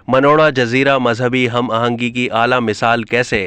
मनोड़ा जजीरा मजहबी हम आहंगी की आला मिसाल कैसे?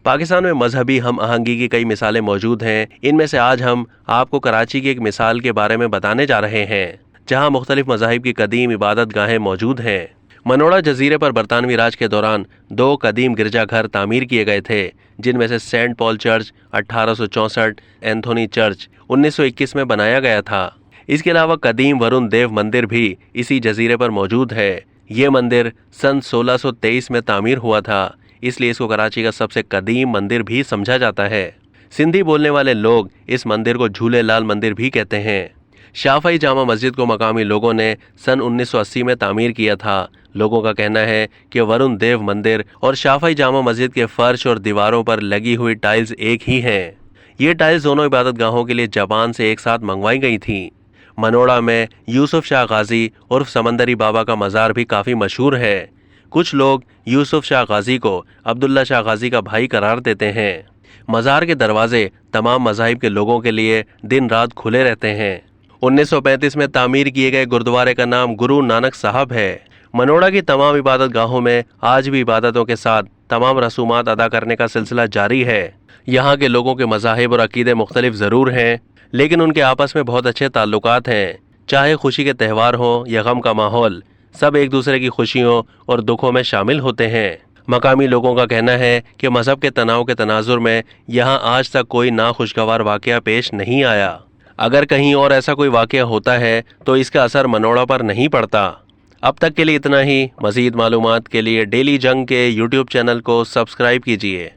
पाकिस्तान में मजहबी हम आहंगी की कई मिसालें मौजूद हैं। इनमें से आज हम आपको कराची की एक मिसाल के बारे में बताने जा रहे हैं, जहां मुख्तलिफ मज़ाहिब की कदीम इबादत गाहें मौजूद हैं। मनोड़ा जजीरे पर बरतानवी राज के दौरान 2 कदीम गिरजाघर तामीर किए गए थे, जिनमें से saint Paul church 1864, Anthony church 1921 में बनाया गया था। इसके अलावा कदीम वरुण देव मंदिर भी इसी जजीरे पर मौजूद है। ये मंदिर सन 1623 में तामीर हुआ था, इसलिए इसको कराची का सबसे कदीम मंदिर भी समझा जाता है। सिंधी बोलने वाले लोग इस मंदिर को झूले लाल मंदिर भी कहते हैं। शाफई जामा मस्जिद को मकामी लोगों ने सन 1980 में तामीर किया था। लोगों का कहना है कि वरुण देव मंदिर और शाफई जामा मस्जिद के फर्श और दीवारों पर लगी हुई टाइल्स एक ही हैं। ये टाइल्स दोनों इबादत गाहों के लिए जापान से एक साथ मंगवाई गई थीं। मनोड़ा में यूसुफ शाह गाजी और समंदरी बाबा का मज़ार भी काफ़ी मशहूर है। कुछ लोग यूसुफ शाह गाजी को अब्दुल्ला शाह गाजी का भाई करार देते हैं। मज़ार के दरवाजे तमाम मज़ाहिब के लोगों के लिए दिन रात खुले रहते हैं। 1935 में तामीर किए गए गुरुद्वारे का नाम गुरु नानक साहब है। मनोड़ा की तमाम इबादत गाहों में आज भी इबादतों के साथ तमाम रसूमात अदा करने का सिलसिला जारी है। यहाँ के लोगों के मज़ाहिब और अकीदे मुख्तलिफ ज़रूर हैं, लेकिन उनके आपस में बहुत अच्छे ताल्लुकात हैं। चाहे खुशी के त्यौहार हों या गम का माहौल, सब एक दूसरे की खुशियों और दुखों में शामिल होते हैं। मकामी लोगों का कहना है कि मजहब के तनाव के तनाजुर में यहाँ आज तक कोई नाखुशगवार वाक़या पेश नहीं आया। अगर कहीं और ऐसा कोई वाक़या होता है तो इसका असर मनोड़ा पर नहीं पड़ता। अब तक के लिए इतना ही। मज़ीद मालूमात के लिए डेली जंग के यूट्यूब चैनल को सब्सक्राइब कीजिए।